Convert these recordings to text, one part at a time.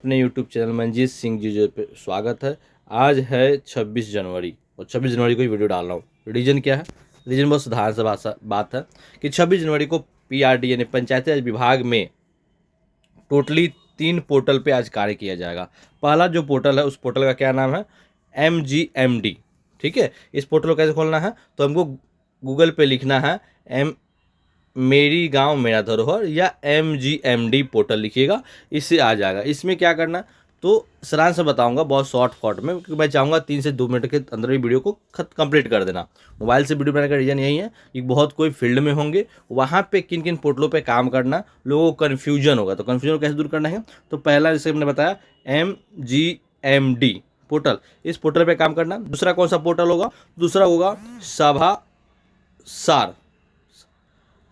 अपने YouTube channel Manjeet Singh ji जो पे स्वागत है। आज है 26 जनवरी और 26 जनवरी को ही वीडियो डाल रहा हूँ। रीजन क्या है? रीजन बहुत साधारण सा बात है कि 26 जनवरी को पीआरडी यानी पंचायती राज विभाग में टोटली 3 पोर्टल पे आज कार्य किया जाएगा। पहला जो पोर्टल है उस पोर्टल का क्या नाम है? MGMD। ठीक है, इस पोर्टल को कैसे खोलना है? तो हमको गूगल पे लिखना है एम मेरी गांव मेरा धरोहर या MGMD पोर्टल लिखिएगा, इससे आ जाएगा। इसमें क्या करना तो सारांश से बताऊंगा बहुत शॉर्ट कट में, क्योंकि मैं चाहूँगा 3 से 2 मिनट के अंदर ही वीडियो को कंप्लीट कर देना। मोबाइल से वीडियो बनाने का रीज़न यही है कि बहुत कोई फील्ड में होंगे, वहाँ पे किन किन पोर्टलों पे काम करना, लोगों को कन्फ्यूजन होगा। तो कन्फ्यूजन कैसे दूर करना है? तो पहला जैसे मैंने बताया MGMD पोर्टल, इस पोर्टल पे काम करना। दूसरा कौन सा पोर्टल होगा? दूसरा होगा सभा सार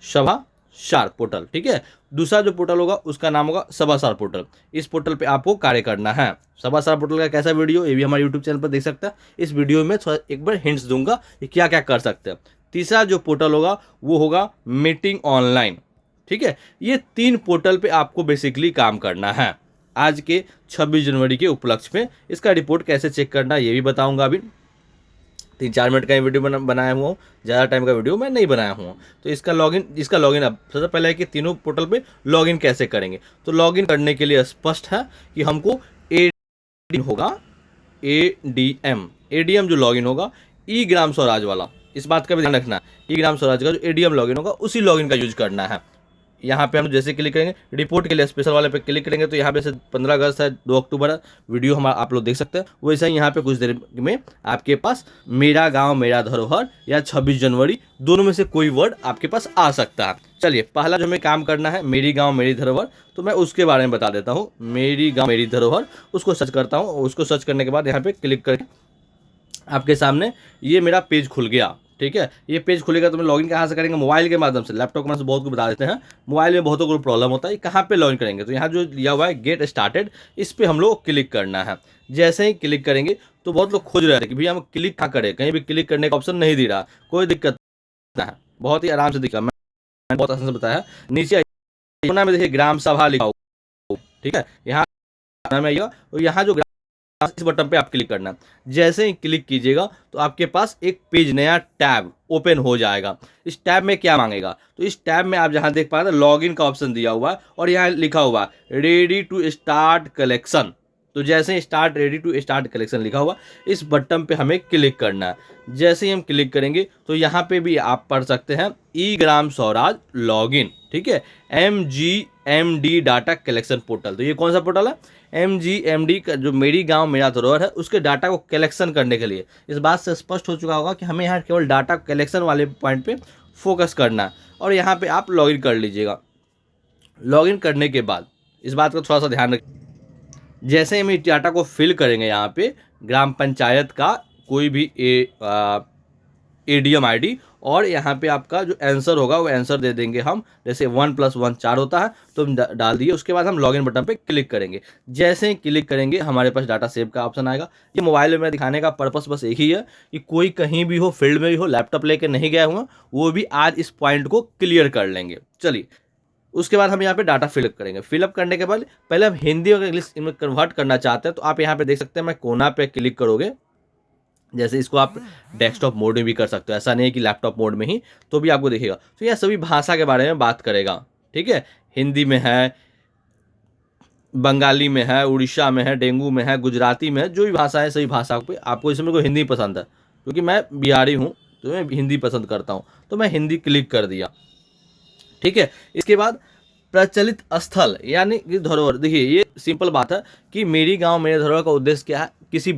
सभा सार पोर्टल। ठीक है, दूसरा जो पोर्टल होगा उसका नाम होगा सभा सार पोर्टल। इस पोर्टल पे आपको कार्य करना है। सभा सार पोर्टल का कैसा वीडियो, ये भी हमारे यूट्यूब चैनल पर देख सकते हैं। इस वीडियो में थोड़ा एक बार हिंट्स दूंगा कि क्या क्या कर सकते हैं। तीसरा जो पोर्टल होगा वो होगा मीटिंग ऑनलाइन। ठीक है, ये 3 पोर्टल पे आपको बेसिकली काम करना है आज के 26 जनवरी के उपलक्ष्य में। इसका रिपोर्ट कैसे चेक करना ये भी बताऊंगा। अभी 3-4 मिनट का ही वीडियो बनाया हुआ हूँ, ज़्यादा टाइम का वीडियो मैं नहीं बनाया हुआ। तो इसका लॉगिन अब सबसे पहले है कि तीनों पोर्टल पे लॉगिन कैसे करेंगे। तो लॉगिन करने के लिए स्पष्ट है कि हमको एडीएम होगा, एडीएम जो लॉगिन होगा ई ग्राम स्वराज वाला, इस बात का भी ध्यान रखना। ई ग्राम स्वराज का जो एडीएम लॉगिन होगा उसी लॉगिन का यूज करना है। यहाँ पे हम जैसे क्लिक करेंगे रिपोर्ट के लिए स्पेशल वाले पे क्लिक करेंगे तो यहाँ पे से 15 अगस्त है, 2 अक्टूबर है, वीडियो हम आप लोग देख सकते हैं। वैसे ही यहाँ पे कुछ देर में आपके पास मेरा गांव मेरा धरोहर या 26 जनवरी दोनों में से कोई वर्ड आपके पास आ सकता है। चलिए, पहला जो हमें काम करना है मेरी गाँव मेरी धरोहर, तो मैं उसके बारे में बता देता हूँ। मेरी गाँव मेरी धरोहर, उसको सर्च करता हूँ। उसको सर्च करने के बाद यहाँ पे क्लिक करके आपके सामने ये मेरा पेज खुल गया। ठीक है, ये पेज खुलेगा तो मैं लॉगिन कहाँ से करेंगे? मोबाइल के माध्यम से। लैपटॉप के माध्यम से बहुत को बता देते हैं, मोबाइल में बहुतों को प्रॉब्लम होता है। कहाँ पे लॉगिन करेंगे? तो यहाँ जो लिया हुआ है गेट स्टार्टेड, इस पर हम लोग क्लिक करना है। जैसे ही क्लिक करेंगे तो बहुत लोग खोज रहे थे कि भैया हम क्लिक कहाँ करें, कहीं भी क्लिक करने का ऑप्शन नहीं दे रहा। कोई दिक्कत ना है, बहुत ही आराम से दिखा, मैंने बहुत आसान से बताया। नीचे कोना में देखिए ग्राम सभा लिखा हुआ। ठीक है, यहाँ में आइएगा और यहाँ जो इस बटन पे आप क्लिक करना है। जैसे ही क्लिक कीजिएगा तो आपके पास एक पेज नया टैब ओपन हो जाएगा। इस टैब में क्या मांगेगा? तो इस टैब में आप जहां देख पा रहे हैं लॉगिन का ऑप्शन दिया हुआ है और यहाँ लिखा हुआ है रेडी टू स्टार्ट कलेक्शन। तो जैसे ही start ready to start collection लिखा हुआ, इस बटन पे हमें क्लिक करना है। जैसे ही हम क्लिक करेंगे तो यहाँ पे भी आप पढ़ सकते हैं ई ग्राम स्वराज लॉगिन। ठीक है, MGMD डाटा कलेक्शन पोर्टल। तो ये कौन सा पोर्टल है? MGMD का जो मेरी गांव मेरा धरोहर है, उसके डाटा को कलेक्शन करने के लिए। इस बात से स्पष्ट हो चुका होगा कि हमें यहाँ केवल डाटा कलेक्शन वाले पॉइंट पे फोकस करना है और यहाँ पे आप लॉगिन कर लीजिएगा। लॉगिन करने के बाद इस बात का थोड़ा सा ध्यान रखिए, जैसे हम इस डाटा को फिल करेंगे यहाँ पे ग्राम पंचायत का कोई भी एडीएम आईडी और यहाँ पे आपका जो आंसर होगा वो आंसर दे देंगे हम। जैसे 1+1 4 होता है तो हम डाल दिए। उसके बाद हम लॉगिन बटन पे क्लिक करेंगे। जैसे ही क्लिक करेंगे हमारे पास डाटा सेव का ऑप्शन आएगा। ये मोबाइल में मेरा दिखाने का पर्पस बस एक ही है कि कोई कहीं भी हो, फील्ड में भी हो, लैपटॉप लेके नहीं गया हुआ, वो भी आज इस पॉइंट को क्लियर कर लेंगे। चलिए, उसके बाद हम यहाँ पे डाटा फिलअप करेंगे। फिलअप करने के बाद पहले हम हिंदी और इंग्लिश इनमें कन्वर्ट करना चाहते हैं तो आप यहाँ पे देख सकते हैं, मैं कोना पे क्लिक करोगे। जैसे इसको आप डेस्कटॉप मोड में भी कर सकते हो, ऐसा नहीं है कि लैपटॉप मोड में ही, तो भी आपको दिखेगा। तो यह सभी भाषा के बारे में बात करेगा। ठीक है, हिंदी में है, बंगाली में है, उड़ीसा में है, डेंगू में है, गुजराती में है, जो भी भाषा है सभी भाषा पे आपको। इसमें को हिंदी पसंद है क्योंकि मैं बिहारी हूँ तो मैं हिंदी पसंद करता हूँ, तो मैं हिंदी क्लिक कर दिया। ठीक है, इसके बाद प्रचलित स्थल यानी कि धरोहर। देखिए, ये सिंपल बात है कि मेरी गांव मेरे धरोहर का उद्देश्य क्या है? किसी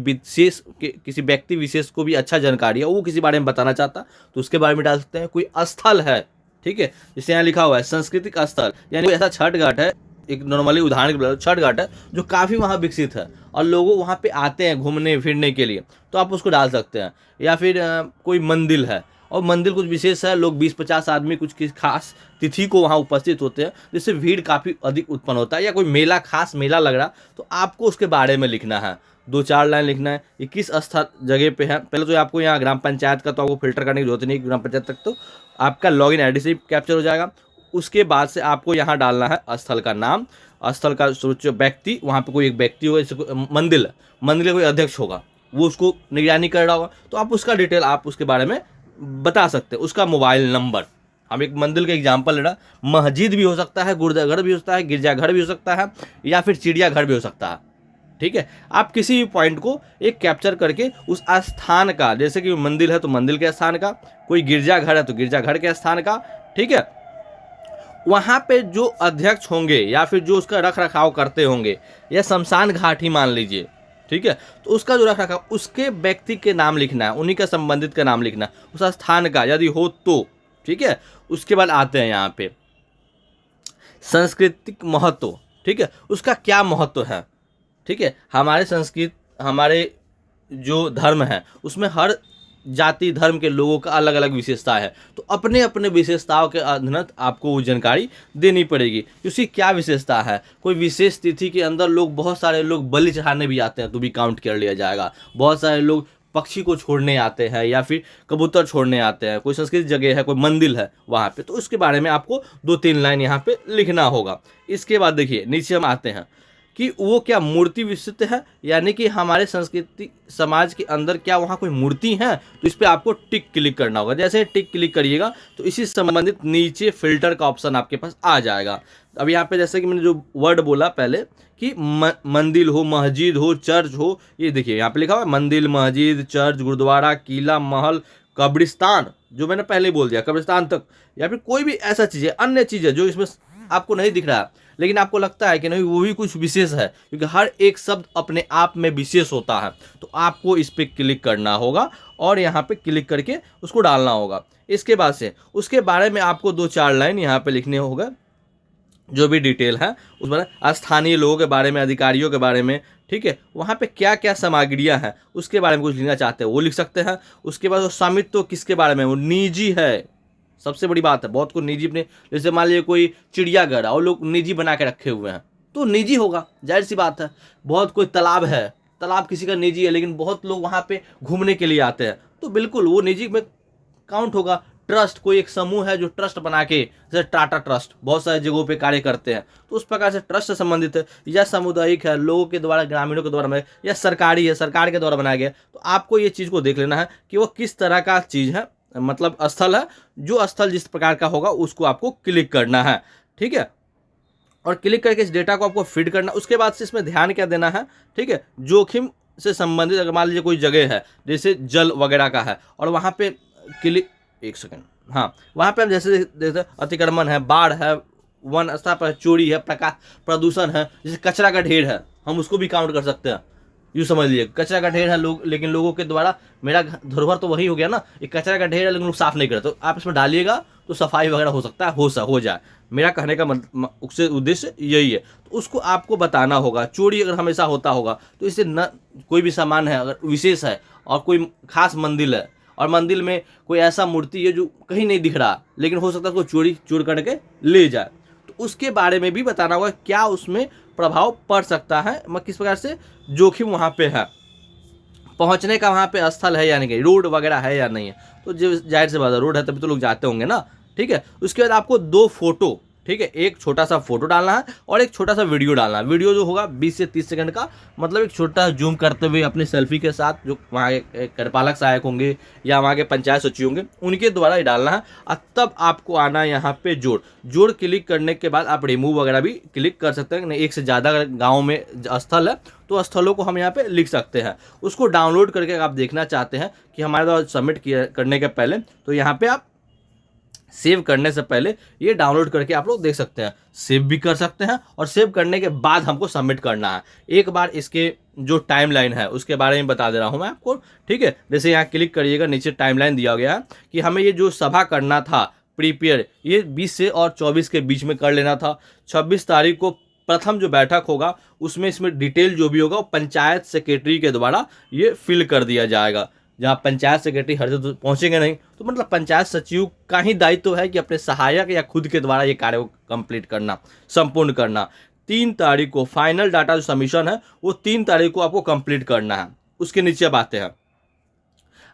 व्यक्ति विशेष को भी अच्छा जानकारी है, वो किसी बारे में बताना चाहता तो उसके बारे में डाल सकते हैं। कोई स्थल है, ठीक है, जैसे यहाँ लिखा हुआ है सांस्कृतिक स्थल, यानी ऐसा छठ घाट है, एक नॉर्मली उदाहरण के लिए छठ घाट है जो काफ़ी वहाँ विकसित है और लोग वहाँ पे आते हैं घूमने फिरने के लिए, तो आप उसको डाल सकते हैं। या फिर कोई मंदिर है और मंदिर कुछ विशेष है, लोग 20-50 आदमी कुछ किसी खास तिथि को वहाँ उपस्थित होते हैं, जिससे भीड़ काफ़ी अधिक उत्पन्न होता है। या कोई मेला, खास मेला लग रहा, तो आपको उसके बारे में लिखना है, 2-4 लाइन लिखना है। ये किस स्थल जगह पे है? पहले तो आपको यहाँ ग्राम पंचायत का तो आपको फिल्टर करने की जरूरत नहीं, ग्राम पंचायत तक तो आपका लॉगिन आईडी से कैप्चर हो जाएगा। उसके बाद से आपको यहाँ डालना है स्थल का नाम, स्थल का सर्वोच्च व्यक्ति, वहाँ पे कोई एक व्यक्ति होगा, जैसे मंदिर है, मंदिर का कोई अध्यक्ष होगा, वो उसको निगरानी कर रहा होगा, तो आप उसका डिटेल आप उसके बारे में बता सकते हैं, उसका मोबाइल नंबर। हम एक मंदिर का एग्जाम्पल ले रहा, मस्जिद भी हो सकता है, गुरुद्वारा भी हो सकता है, गिरजाघर भी हो सकता है, या फिर चिड़ियाघर भी हो सकता है। ठीक है, आप किसी भी पॉइंट को एक कैप्चर करके उस स्थान का, जैसे कि मंदिर है तो मंदिर के स्थान का, कोई गिरजाघर है तो गिरजाघर के स्थान का, ठीक है, वहाँ पे जो अध्यक्ष होंगे या फिर जो उसका रख रखाव करते होंगे, या शमशान घाट ही मान लीजिए, ठीक है, तो उसका जो रख रखाव, उसके व्यक्ति के नाम लिखना है, उन्हीं का संबंधित का नाम लिखना है, उस स्थान का यदि हो तो, ठीक है। उसके बाद आते हैं यहाँ पे सांस्कृतिक महत्व, ठीक है, उसका क्या महत्व है, ठीक है। हमारे संस्कृत, हमारे जो धर्म है उसमें हर जाति धर्म के लोगों का अलग अलग विशेषता है, तो अपने अपने विशेषताओं के अधीनत आपको वो जानकारी देनी पड़ेगी कि उसकी क्या विशेषता है। कोई विशेष तिथि के अंदर लोग, बहुत सारे लोग बलि चढ़ाने भी आते हैं तो भी काउंट कर लिया जाएगा, बहुत सारे लोग पक्षी को छोड़ने आते हैं या फिर कबूतर छोड़ने आते हैं, कोई संस्कृत जगह है, कोई मंदिर है वहाँ पे, तो उसके बारे में आपको 2-3 लाइन यहाँ पे लिखना होगा। इसके बाद देखिए नीचे हम आते हैं कि वो क्या मूर्ति विशिष्ट है, यानी कि हमारे संस्कृति समाज के अंदर क्या वहाँ कोई मूर्ति है, तो इस पर आपको टिक क्लिक करना होगा। जैसे टिक क्लिक करिएगा तो इसी संबंधित नीचे फिल्टर का ऑप्शन आपके पास आ जाएगा। अब यहाँ पे जैसे कि मैंने जो वर्ड बोला पहले कि मंदिर हो, मस्जिद हो, चर्च हो, ये देखिए यहाँ पे लिखा हुआ है मंदिर, मस्जिद, चर्च, गुरुद्वारा, किला, महल, कब्रिस्तान, जो मैंने पहले बोल दिया कब्रिस्तान तक, या फिर कोई भी ऐसा चीज़ है, अन्य चीज़ है जो इसमें आपको नहीं दिख रहा है लेकिन आपको लगता है कि नहीं वो भी कुछ विशेष है, क्योंकि हर एक शब्द अपने आप में विशेष होता है, तो आपको इस पर क्लिक करना होगा और यहाँ पे क्लिक करके उसको डालना होगा। इसके बाद से उसके बारे में आपको 2-4 लाइन यहाँ पे लिखने होगा, जो भी डिटेल है उस बारे, स्थानीय लोगों के बारे में, अधिकारियों के बारे में, ठीक है, वहाँ पे क्या क्या सामग्रियाँ हैं उसके बारे में कुछ लिखना चाहते हैं वो लिख सकते हैं। उसके बाद वो स्वामित्व तो किसके बारे में, वो निजी है, सबसे बड़ी बात है। बहुत को निजी अपने, जैसे मान लीजिए कोई चिड़ियाघर और लोग निजी बना के रखे हुए हैं तो निजी होगा, जाहिर सी बात है। बहुत कोई तालाब है, तालाब किसी का निजी है लेकिन बहुत लोग वहाँ पे घूमने के लिए आते हैं तो बिल्कुल वो निजी में काउंट होगा। ट्रस्ट, कोई एक समूह है जो ट्रस्ट बना के, जैसे टाटा ट्रस्ट बहुत सारे जगहों पे कार्य करते हैं, तो उस प्रकार से ट्रस्ट से संबंधित है, या सामुदायिक है, लोगों के द्वारा, ग्रामीणों के द्वारा, या सरकारी है, सरकार के द्वारा बनाया गया। तो आपको ये चीज़ को देख लेना है कि वो किस तरह का चीज़ है, मतलब स्थल है, जो स्थल जिस प्रकार का होगा उसको आपको क्लिक करना है, ठीक है। और क्लिक करके इस डेटा को आपको फीड करना। उसके बाद से इसमें ध्यान क्या देना है, ठीक है, जोखिम से संबंधित, अगर मान लीजिए कोई जगह है जैसे जल वगैरह का है और वहाँ पे क्लिक, एक सेकंड, हाँ, वहाँ पे हम जैसे अतिक्रमण है, बाढ़ है, वन स्थान पर चोरी है, प्रकाश प्रदूषण है, जैसे कचरा का ढेर है, हम उसको भी काउंट कर सकते हैं। यूँ समझ लीजिए कचरा का ढेर है, लोग, लेकिन लोगों के द्वारा, मेरा धरोहर तो वही हो गया ना, एक कचरा का ढेर है लेकिन लोग साफ नहीं करते, तो आप इसमें डालिएगा तो सफाई वगैरह हो सकता है, हो जाए। मेरा कहने का उससे उद्देश्य यही है, तो उसको आपको बताना होगा। चोरी अगर हमेशा होता होगा तो इससे न, कोई भी सामान है अगर विशेष है और कोई खास मंदिर है और मंदिर में कोई ऐसा मूर्ति है जो कहीं नहीं दिख रहा लेकिन हो सकता है उसको चोर करके ले जाए, तो उसके बारे में भी बताना होगा, क्या उसमें प्रभाव पड़ सकता है, किस प्रकार से जोखिम वहाँ पे है, पहुँचने का वहाँ पे स्थल है या नहीं, रोड वगैरह है या नहीं है। तो जो जाहिर से बात है, रोड है तभी तो लोग जाते होंगे ना, ठीक है। उसके बाद आपको 2 फोटो, ठीक है, एक छोटा सा फोटो डालना है और एक छोटा सा वीडियो डालना है। वीडियो जो होगा 20 से 30 सेकंड का, मतलब एक छोटा जूम करते हुए अपने सेल्फी के साथ, जो वहाँ के कार्यपालक सहायक होंगे या वहाँ के पंचायत सचिव होंगे उनके द्वारा ही डालना है। और तब आपको आना है यहाँ पे जोड़ क्लिक करने के बाद आप रिमूव वगैरह भी क्लिक कर सकते हैं। नहीं, एक से ज़्यादा गाँव में स्थल है तो स्थलों को हम यहाँ पे लिख सकते हैं। उसको डाउनलोड करके आप देखना चाहते हैं कि हमारे द्वारा सबमिट करने के पहले, तो यहाँ पे आप सेव करने से पहले ये डाउनलोड करके आप लोग देख सकते हैं, सेव भी कर सकते हैं और सेव करने के बाद हमको सबमिट करना है। एक बार इसके जो टाइमलाइन है उसके बारे में बता दे रहा हूँ मैं आपको, ठीक है। जैसे यहाँ क्लिक करिएगा, नीचे टाइमलाइन दिया गया है कि हमें ये जो सभा करना था प्रीपेयर, ये 20 से और 24 के बीच में कर लेना था। 26 तारीख को प्रथम जो बैठक होगा उसमें इसमें डिटेल जो भी होगा वो पंचायत सेक्रेटरी के द्वारा ये फिल कर दिया जाएगा। जहाँ पंचायत सेक्रेटरी हर जगह पहुँचेंगे नहीं, तो मतलब पंचायत सचिव का ही दायित्व है कि अपने सहायक या खुद के द्वारा ये कार्य को कंप्लीट करना, संपूर्ण करना। 3 तारीख को फाइनल डाटा जो सबमिशन है वो 3 तारीख को आपको कंप्लीट करना है। उसके नीचे अब आते हैं,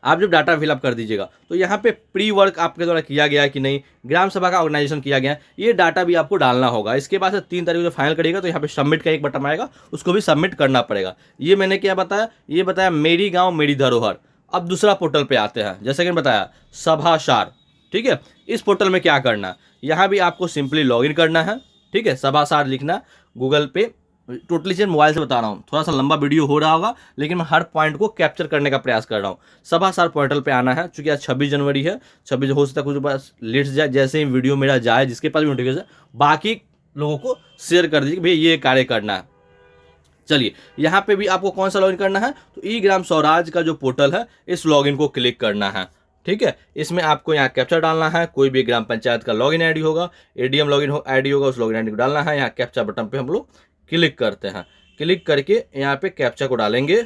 आप जब डाटा फिलअप कर दीजिएगा तो यहाँ पे प्री वर्क आपके द्वारा किया गया है कि नहीं, ग्राम सभा का ऑर्गेनाइजेशन किया गया है, ये डाटा भी आपको डालना होगा। इसके बाद से 3 तारीख को फाइनल करिएगा तो यहाँ पे सबमिट का एक बटन आएगा, उसको भी सबमिट करना पड़ेगा। ये मैंने क्या बताया, ये बताया मेरी गाँव मेरी धरोहर। अब दूसरा पोर्टल पे आते हैं, जैसे कि मैंने बताया सभासार, ठीक है। इस पोर्टल में क्या करना है, यहाँ भी आपको सिंपली लॉगिन करना है, ठीक है। सभासार लिखना गूगल पे, टोटली चीज़ मोबाइल से बता रहा हूँ, थोड़ा सा लंबा वीडियो हो रहा होगा लेकिन मैं हर पॉइंट को कैप्चर करने का प्रयास कर रहा हूँ। सभासार पोर्टल पे आना है, चूंकि आज 26 जनवरी है, 26 हो सकता है कुछ पास लेट जाए, जैसे ही वीडियो मेरा जाए जिसके पास भी नोटिफिकेशन, बाकी लोगों को शेयर कर दीजिए कि भैया ये कार्य करना है। चलिए यहाँ पे भी आपको कौन सा लॉगिन करना है, तो ई ग्राम स्वराज का जो पोर्टल है इस लॉगिन को क्लिक करना है, ठीक है। इसमें आपको यहाँ कैप्चा डालना है, कोई भी ग्राम पंचायत का लॉगिन आईडी होगा, एडीएम लॉगिन आईडी होगा, उस लॉगिन आईडी को डालना है। यहाँ कैप्चा बटन पे हम लोग क्लिक करते हैं, क्लिक करके यहाँ पे कैप्चा को डालेंगे,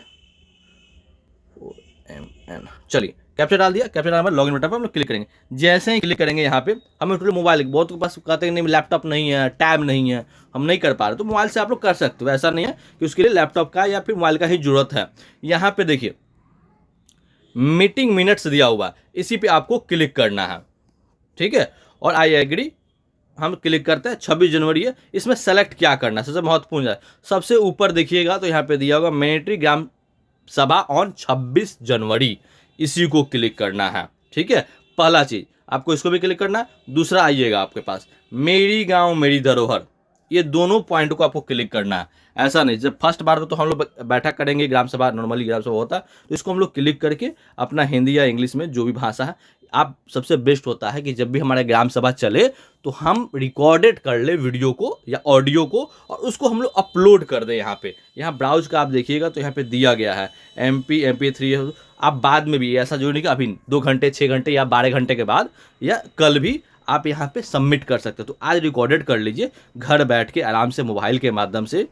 चलिए कैप्चा डाल दिया। कैप्चा डालने के बाद लॉगिन बटन पर हम लोग क्लिक करेंगे। जैसे ही क्लिक करेंगे यहाँ पे हमें टोटल मोबाइल, बहुत के पास कहते हैं नहीं लैपटॉप नहीं है, टैब नहीं है, हम नहीं कर पा रहे, तो मोबाइल से आप लोग कर सकते हो। ऐसा नहीं है कि उसके लिए लैपटॉप का या फिर मोबाइल का ही जरूरत है। यहाँ पे देखिए मीटिंग मिनट्स दिया हुआ, इसी पे आपको क्लिक करना है, ठीक है। और आई एग्री हम क्लिक करते हैं। 26 जनवरी है, इसमें सेलेक्ट क्या करना है सबसे महत्वपूर्ण है। सबसे ऊपर देखिएगा तो यहाँ पे दिया होगा मैंडेटरी ग्राम सभा ऑन 26 जनवरी, इसी को क्लिक करना है, ठीक है। पहला चीज आपको इसको भी क्लिक करना है। दूसरा आइएगा आपके पास मेरी गांव मेरी धरोहर, ये दोनों पॉइंट को आपको क्लिक करना है। ऐसा नहीं जब फर्स्ट बार तो हम लोग बैठक करेंगे, ग्राम सभा नॉर्मली ग्राम सभा होता है, तो इसको हम लोग क्लिक करके अपना हिंदी या इंग्लिश में जो भी भाषा है, आप सबसे बेस्ट होता है कि जब भी हमारा ग्राम सभा चले तो हम रिकॉर्डेड कर ले वीडियो को या ऑडियो को और उसको हम लोग अपलोड कर दें। यहाँ ब्राउज का आप देखिएगा तो यहाँ पे दिया गया है MP3। आप बाद में भी ऐसा जो नहीं कि अभी 2 घंटे 6 घंटे या 12 घंटे के बाद या कल भी आप यहाँ पे सबमिट कर सकते हो। तो आज रिकॉर्डेड कर लीजिए, घर बैठ के आराम से मोबाइल के माध्यम से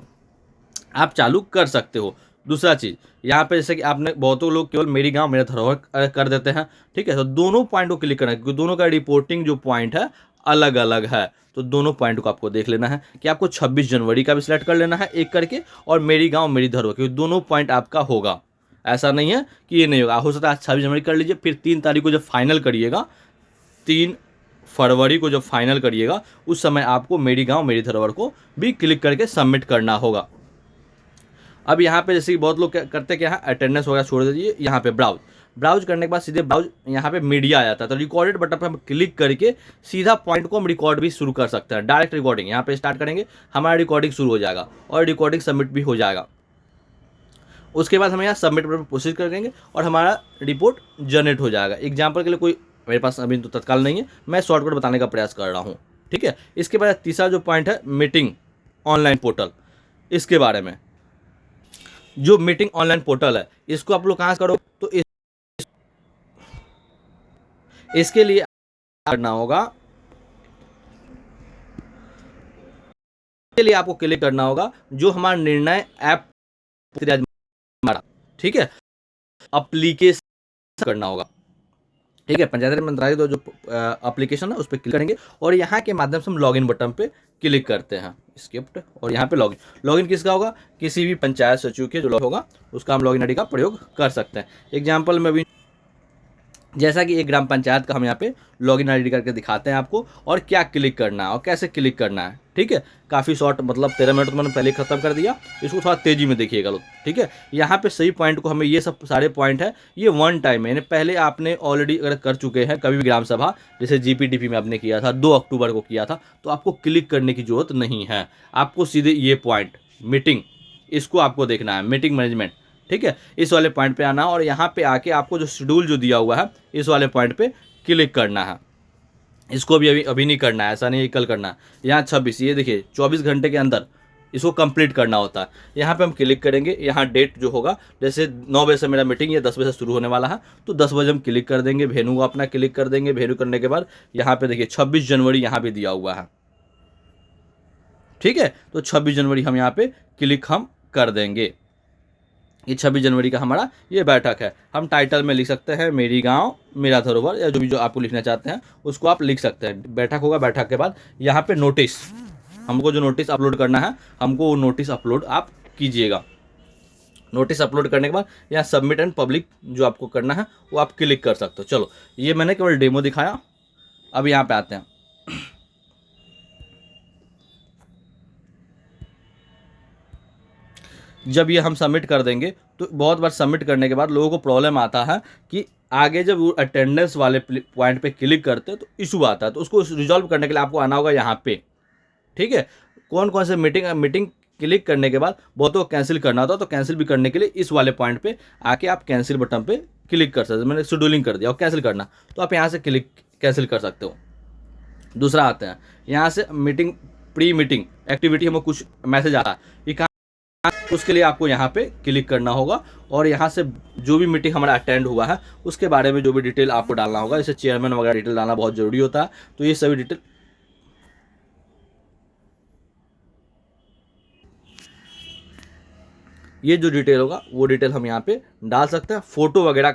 आप चालू कर सकते हो। दूसरा चीज़ यहाँ पे जैसे कि आपने बहुतों लोग केवल मेरी गांव मेरा धरोहर कर देते हैं, ठीक है। तो दोनों पॉइंट को क्लिक करना है, क्योंकि दोनों का रिपोर्टिंग जो पॉइंट है अलग अलग है। तो दोनों पॉइंट को आपको देख लेना है कि आपको 26 जनवरी का भी सिलेक्ट कर लेना है एक करके, और मेरी गाँव मेरी धरोहर, क्योंकि दोनों पॉइंट आपका होगा। ऐसा नहीं है कि ये नहीं होगा, हो सकता है आज 26 जनवरी कर लीजिए, फिर 3 तारीख को जब फाइनल करिएगा, 3 फरवरी को जब फाइनल करिएगा उस समय आपको मेरी गांव मेरी धरोहर को भी क्लिक करके सबमिट करना होगा। अब यहाँ पे जैसे कि बहुत लोग करते क्या है, अटेंडेंस वगैरह छोड़ दीजिए, यहाँ पे ब्राउज करने के बाद सीधे ब्राउज यहाँ पे मीडिया आ जाता है। तो रिकॉर्डेड बटन पर हम क्लिक करके सीधा पॉइंट को हम रिकॉर्ड भी शुरू कर सकते हैं। डायरेक्ट रिकॉर्डिंग यहाँ पे स्टार्ट करेंगे, हमारा रिकॉर्डिंग शुरू हो जाएगा और रिकॉर्डिंग सबमिट भी हो जाएगा। उसके बाद हम यहाँ सबमिट पर प्रोसेस करेंगे और हमारा रिपोर्ट जनरेट हो जाएगा। एग्जाम्पल के लिए कोई मेरे पास अभी तो तत्काल नहीं है, मैं शॉर्टकट बताने का प्रयास कर रहा हूँ, ठीक है। इसके बाद तीसरा जो पॉइंट है मीटिंग ऑनलाइन पोर्टल, इसके बारे में जो मीटिंग ऑनलाइन पोर्टल है इसको आप लोग कहाँ से करो, तो इसके लिए करना होगा, इसके लिए आपको क्लिक करना होगा जो हमारा निर्णय ऐप, ठीक है, एप्लीकेशन करना होगा, ठीक है। पंचायत मंत्रालय जो एप्लीकेशन है उस पर क्लिक करेंगे और यहाँ के माध्यम से हम लॉगिन बटन पे क्लिक करते हैं, स्किप्ट, और यहाँ पे लॉगिन किसका होगा, किसी भी पंचायत सचिव के जो लॉग होगा उसका हम लॉगिन आईडी का प्रयोग कर सकते हैं। एग्जाम्पल में भी जैसा कि एक ग्राम पंचायत का हम यहाँ पे लॉगिन आईडी करके दिखाते हैं आपको, और क्या क्लिक करना है और कैसे क्लिक करना है, ठीक है। काफ़ी शॉर्ट, मतलब 13 मिनट तो मैंने पहले ख़त्म कर दिया, इसको थोड़ा तेज़ी में देखिएगा लोग, ठीक है। यहाँ पे सही पॉइंट को हमें, ये सब सारे पॉइंट है ये वन टाइम है, यानी पहले आपने ऑलरेडी अगर कर चुके हैं कभी भी ग्राम सभा, जैसे GPTP में आपने किया था 2 अक्टूबर को किया था, तो आपको क्लिक करने की जरूरत नहीं है। आपको सीधे ये पॉइंट मीटिंग, इसको आपको देखना है, मीटिंग मैनेजमेंट, ठीक है, इस वाले पॉइंट पे आना और यहाँ पे आके आपको जो शेड्यूल जो दिया हुआ है इस वाले पॉइंट पे क्लिक करना है। इसको भी अभी नहीं करना है, ऐसा नहीं है कल करना है। यहाँ 26, ये देखिए 24 घंटे के अंदर इसको कंप्लीट करना होता है। यहाँ पे हम क्लिक करेंगे, यहाँ डेट जो होगा, जैसे 9 बजे से मेरा मीटिंग है, 10 बजे से शुरू होने वाला है, तो 10 बजे हम क्लिक कर देंगे, वेन्यू को अपना क्लिक कर देंगे। वेन्यू करने के बाद यहाँ पे देखिए 26 जनवरी यहाँ पे दिया हुआ है, ठीक है। तो 26 जनवरी हम यहाँ पे क्लिक हम कर देंगे। ये 26 जनवरी का हमारा ये बैठक है। हम टाइटल में लिख सकते हैं मेरी गांव मेरा धरोहर, या जो भी जो आपको लिखना चाहते हैं उसको आप लिख सकते हैं। बैठक होगा, बैठक के बाद यहाँ पे नोटिस, हमको जो नोटिस अपलोड करना है हमको वो नोटिस अपलोड आप कीजिएगा। नोटिस अपलोड करने के बाद यहाँ सबमिट एंड पब्लिक जो आपको करना है वो आप क्लिक कर सकते हो। चलो ये मैंने केवल डेमो दिखाया, अब यहाँ पे आते हैं। जब ये हम सबमिट कर देंगे तो बहुत बार सबमिट करने के बाद लोगों को प्रॉब्लम आता है कि आगे जब वो अटेंडेंस वाले पॉइंट पे क्लिक करते हैं तो इशू आता है, तो उसको रिजॉल्व करने के लिए आपको आना होगा यहाँ पे। ठीक है, कौन कौन से मीटिंग क्लिक करने के बाद बहुतों को कैंसिल करना होता है, तो कैंसिल भी करने के लिए इस वाले पॉइंट पे आके आप कैंसिल बटन पे क्लिक कर सकते हो। मैंने शेड्यूलिंग कर दिया और कैंसिल करना, तो आप यहाँ से क्लिक कैंसिल कर सकते हो। दूसरा आते हैं यहाँ से मीटिंग, प्री मीटिंग एक्टिविटी, हमें कुछ मैसेज आ रहा है कि कहाँ, उसके लिए आपको यहाँ पे क्लिक करना होगा और यहाँ से जो भी मीटिंग हमारा अटेंड हुआ है उसके बारे में जो भी डिटेल आपको डालना होगा, जैसे चेयरमैन वगैरह डिटेल डालना बहुत जरूरी होता है, तो ये सभी डिटेल ये जो डिटेल होगा वो डिटेल हम यहाँ पे डाल सकते हैं। फोटो वगैरह